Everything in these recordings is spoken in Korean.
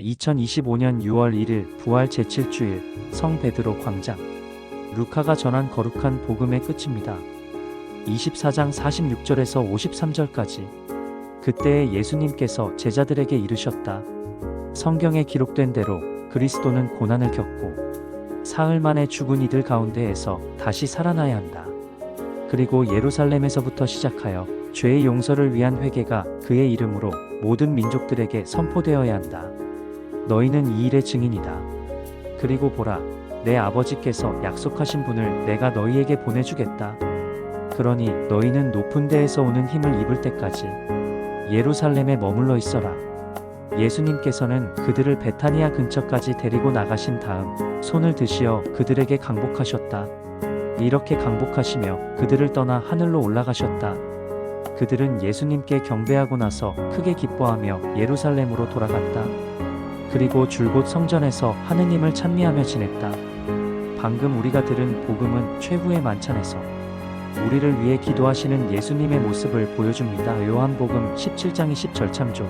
2025년 6월 1일 부활 제7주일 성 베드로 광장. 루카가 전한 거룩한 복음의 끝입니다. 24장 46절에서 53절까지. 그때에 예수님께서 제자들에게 이르셨다. 성경에 기록된 대로 그리스도는 고난을 겪고 사흘 만에 죽은 이들 가운데에서 다시 살아나야 한다. 그리고 예루살렘에서부터 시작하여 죄의 용서를 위한 회개가 그의 이름으로 모든 민족들에게 선포되어야 한다. 너희는 이 일의 증인이다. 그리고 보라, 내 아버지께서 약속하신 분을 내가 너희에게 보내주겠다. 그러니 너희는 높은 데에서 오는 힘을 입을 때까지 예루살렘에 머물러 있어라. 예수님께서는 그들을 베타니아 근처까지 데리고 나가신 다음 손을 드시어 그들에게 강복하셨다. 이렇게 강복하시며 그들을 떠나 하늘로 올라가셨다. 그들은 예수님께 경배하고 나서 크게 기뻐하며 예루살렘으로 돌아갔다. 그리고 줄곧 성전에서 하느님을 찬미하며 지냈다. 방금 우리가 들은 복음은 최후의 만찬에서 우리를 위해 기도하시는 예수님의 모습을 보여줍니다. 요한복음 17장 20절 참조.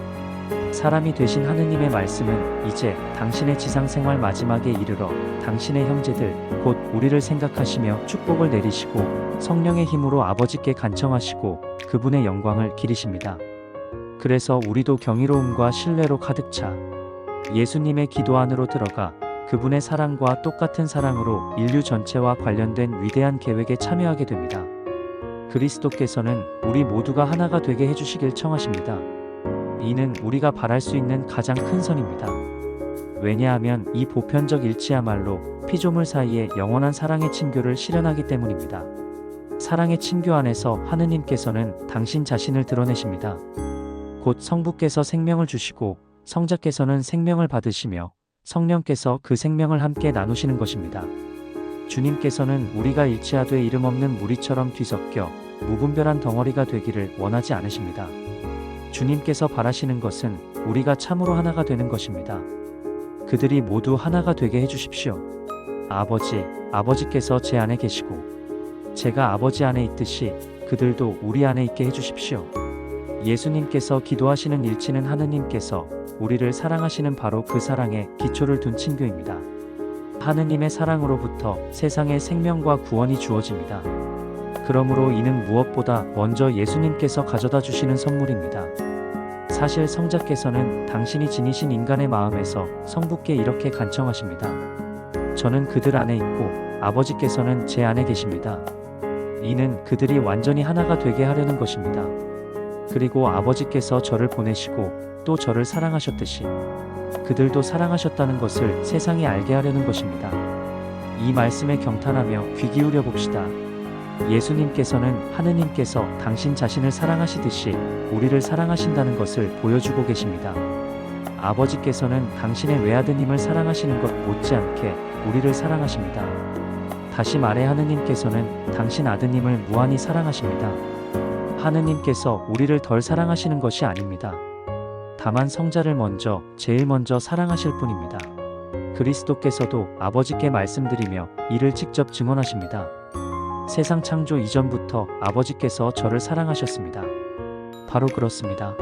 사람이 되신 하느님의 말씀은 이제 당신의 지상생활 마지막에 이르러 당신의 형제들 곧 우리를 생각하시며 축복을 내리시고 성령의 힘으로 아버지께 간청하시고 그분의 영광을 기리십니다. 그래서 우리도 경이로움과 신뢰로 가득 차 예수님의 기도 안으로 들어가 그분의 사랑과 똑같은 사랑으로 인류 전체와 관련된 위대한 계획에 참여하게 됩니다. 그리스도께서는 우리 모두가 하나가 되게 해주시길 청하십니다. 이는 우리가 바랄 수 있는 가장 큰 선입니다. 왜냐하면 이 보편적 일치야말로 피조물 사이의 영원한 사랑의 친교를 실현하기 때문입니다. 사랑의 친교 안에서 하느님께서는 당신 자신을 드러내십니다. 곧 성부께서 생명을 주시고 성자께서는 생명을 받으시며 성령께서 그 생명을 함께 나누시는 것입니다. 주님께서는 우리가 일치하되 이름 없는 무리처럼 뒤섞여 무분별한 덩어리가 되기를 원하지 않으십니다. 주님께서 바라시는 것은 우리가 참으로 하나가 되는 것입니다. 그들이 모두 하나가 되게 해주십시오. 아버지께서 제 안에 계시고 제가 아버지 안에 있듯이 그들도 우리 안에 있게 해주십시오. 예수님께서 기도하시는 일치는 하느님께서 우리를 사랑하시는 바로 그 사랑에 기초를 둔 친교입니다. 하느님의 사랑으로부터 세상에 생명과 구원이 주어집니다. 그러므로 이는 무엇보다 먼저 예수님께서 가져다 주시는 선물입니다. 사실 성자께서는 당신이 지니신 인간의 마음에서 성부께 이렇게 간청하십니다. 저는 그들 안에 있고 아버지께서는 제 안에 계십니다. 이는 그들이 완전히 하나가 되게 하려는 것입니다. 그리고 아버지께서 저를 보내시고 또 저를 사랑하셨듯이 그들도 사랑하셨다는 것을 세상이 알게 하려는 것입니다. 이 말씀에 경탄하며 귀 기울여 봅시다. 예수님께서는 하느님께서 당신 자신을 사랑하시듯이 우리를 사랑하신다는 것을 보여주고 계십니다. 아버지께서는 당신의 외아드님을 사랑하시는 것 못지않게 우리를 사랑하십니다. 다시 말해 하느님께서는 당신 아드님을 무한히 사랑하십니다. 하느님께서 우리를 덜 사랑하시는 것이 아닙니다. 다만 성자를 제일 먼저 사랑하실 뿐입니다. 그리스도께서도 아버지께 말씀드리며 이를 직접 증언하십니다. 세상 창조 이전부터 아버지께서 저를 사랑하셨습니다. 바로 그렇습니다.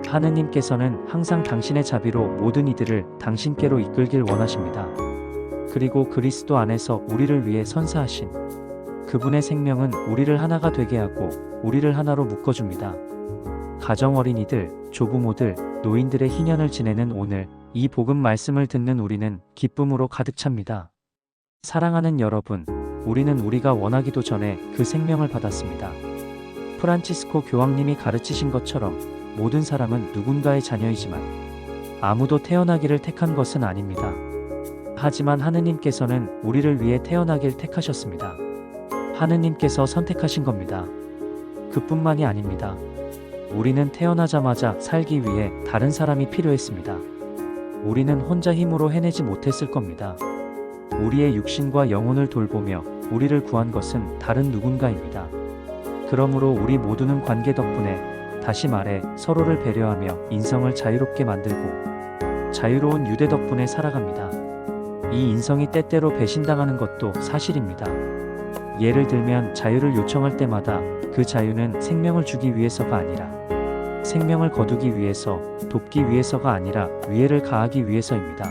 하느님께서는 항상 당신의 자비로 모든 이들을 당신께로 이끌길 원하십니다. 그리고 그리스도 안에서 우리를 위해 선사하신 그분의 생명은 우리를 하나가 되게 하고 우리를 하나로 묶어줍니다. 가정 어린이들, 조부모들, 노인들의 희년을 지내는 오늘 이 복음 말씀을 듣는 우리는 기쁨으로 가득 찹니다. 사랑하는 여러분, 우리는 우리가 원하기도 전에 그 생명을 받았습니다. 프란치스코 교황님이 가르치신 것처럼 모든 사람은 누군가의 자녀이지만 아무도 태어나기를 택한 것은 아닙니다. 하지만 하느님께서는 우리를 위해 태어나길 택하셨습니다. 하느님께서 선택하신 겁니다. 그뿐만이 아닙니다. 우리는 태어나자마자 살기 위해 다른 사람이 필요했습니다. 우리는 혼자 힘으로 해내지 못했을 겁니다. 우리의 육신과 영혼을 돌보며 우리를 구한 것은 다른 누군가입니다. 그러므로 우리 모두는 관계 덕분에, 다시 말해 서로를 배려하며 인성을 자유롭게 만들고 자유로운 유대 덕분에 살아갑니다. 이 인성이 때때로 배신당하는 것도 사실입니다. 예를 들면 자유를 요청할 때마다 그 자유는 생명을 주기 위해서가 아니라 생명을 거두기 위해서, 돕기 위해서가 아니라 위해를 가하기 위해서입니다.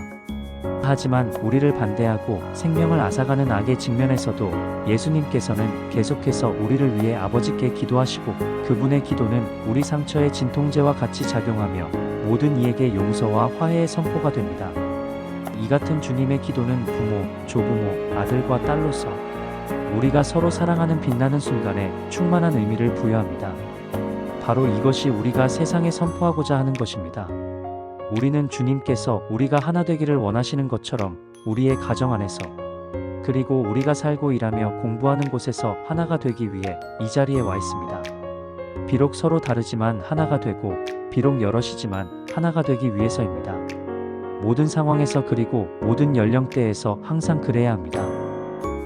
하지만 우리를 반대하고 생명을 앗아가는 악에 직면해서도 예수님께서는 계속해서 우리를 위해 아버지께 기도하시고 그분의 기도는 우리 상처의 진통제와 같이 작용하며 모든 이에게 용서와 화해의 선포가 됩니다. 이 같은 주님의 기도는 부모, 조부모, 아들과 딸로서 우리가 서로 사랑하는 빛나는 순간에 충만한 의미를 부여합니다. 바로 이것이 우리가 세상에 선포하고자 하는 것입니다. 우리는 주님께서 우리가 하나 되기를 원하시는 것처럼 우리의 가정 안에서 그리고 우리가 살고 일하며 공부하는 곳에서 하나가 되기 위해 이 자리에 와 있습니다. 비록 서로 다르지만 하나가 되고 비록 여럿이지만 하나가 되기 위해서입니다. 모든 상황에서 그리고 모든 연령대에서 항상 그래야 합니다.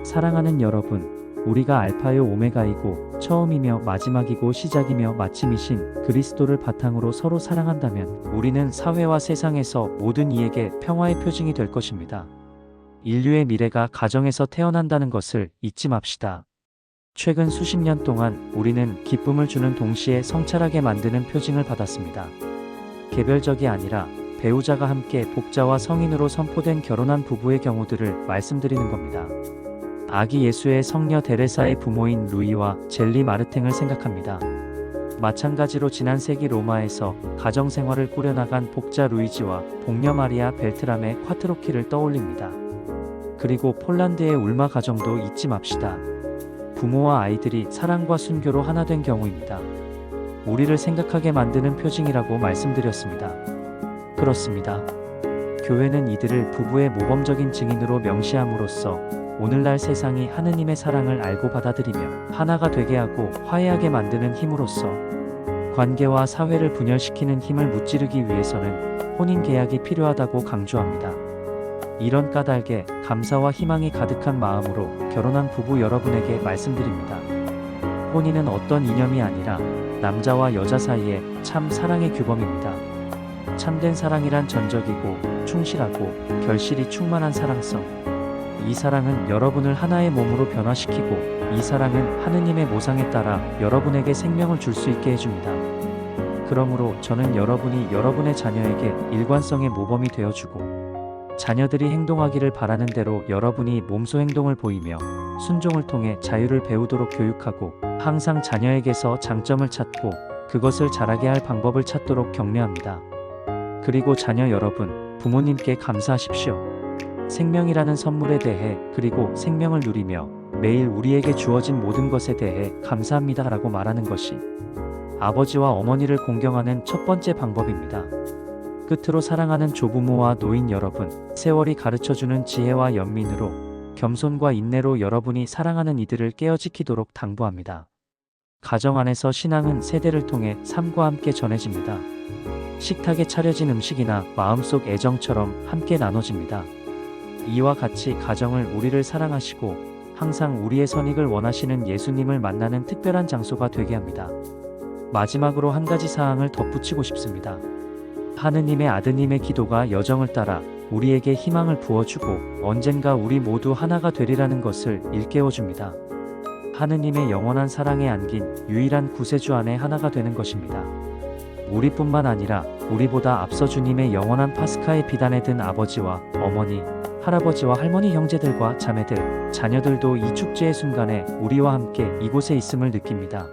사랑하는 여러분, 우리가 알파요 오메가이고 처음이며 마지막이고 시작이며 마침이신 그리스도를 바탕으로 서로 사랑한다면 우리는 사회와 세상에서 모든 이에게 평화의 표징이 될 것입니다. 인류의 미래가 가정에서 태어난다는 것을 잊지 맙시다. 최근 수십 년 동안 우리는 기쁨을 주는 동시에 성찰하게 만드는 표징을 받았습니다. 개별적이 아니라 배우자가 함께 복자와 성인으로 선포된 결혼한 부부의 경우들을 말씀드리는 겁니다. 아기 예수의 성녀 데레사의 부모인 루이와 젤리 마르탱을 생각합니다. 마찬가지로 지난 세기 로마에서 가정생활을 꾸려나간 복자 루이지와 복녀 마리아 벨트람의 콰트로키를 떠올립니다. 그리고 폴란드의 울마 가정도 잊지 맙시다. 부모와 아이들이 사랑과 순교로 하나 된 경우입니다. 우리를 생각하게 만드는 표징이라고 말씀드렸습니다. 그렇습니다. 교회는 이들을 부부의 모범적인 증인으로 명시함으로써 오늘날 세상이 하느님의 사랑을 알고 받아들이며 하나가 되게 하고 화해하게 만드는 힘으로써 관계와 사회를 분열시키는 힘을 무찌르기 위해서는 혼인 계약이 필요하다고 강조합니다. 이런 까닭에 감사와 희망이 가득한 마음으로 결혼한 부부 여러분에게 말씀드립니다. 혼인은 어떤 이념이 아니라 남자와 여자 사이의 참 사랑의 규범입니다. 참된 사랑이란 전적이고 충실하고 결실이 충만한 사랑성. 이 사랑은 여러분을 하나의 몸으로 변화시키고 이 사랑은 하느님의 모상에 따라 여러분에게 생명을 줄 수 있게 해줍니다. 그러므로 저는 여러분이 여러분의 자녀에게 일관성의 모범이 되어주고 자녀들이 행동하기를 바라는 대로 여러분이 몸소 행동을 보이며 순종을 통해 자유를 배우도록 교육하고 항상 자녀에게서 장점을 찾고 그것을 잘하게 할 방법을 찾도록 격려합니다. 그리고 자녀 여러분, 부모님께 감사하십시오. 생명이라는 선물에 대해 그리고 생명을 누리며 매일 우리에게 주어진 모든 것에 대해 감사합니다 라고 말하는 것이 아버지와 어머니를 공경하는 첫 번째 방법입니다. 끝으로 사랑하는 조부모와 노인 여러분, 세월이 가르쳐주는 지혜와 연민으로 겸손과 인내로 여러분이 사랑하는 이들을 깨어 지키도록 당부합니다. 가정 안에서 신앙은 세대를 통해 삶과 함께 전해집니다. 식탁에 차려진 음식이나 마음속 애정처럼 함께 나눠집니다. 이와 같이 가정을 우리를 사랑하시고 항상 우리의 선익을 원하시는 예수님을 만나는 특별한 장소가 되게 합니다. 마지막으로 한 가지 사항을 덧붙이고 싶습니다. 하느님의 아드님의 기도가 여정을 따라 우리에게 희망을 부어주고 언젠가 우리 모두 하나가 되리라는 것을 일깨워줍니다. 하느님의 영원한 사랑에 안긴 유일한 구세주 안에 하나가 되는 것입니다. 우리뿐만 아니라 우리보다 앞서 주님의 영원한 파스카의 비단에 든 아버지와 어머니, 할아버지와 할머니, 형제들과 자매들, 자녀들도 이 축제의 순간에 우리와 함께 이곳에 있음을 느낍니다.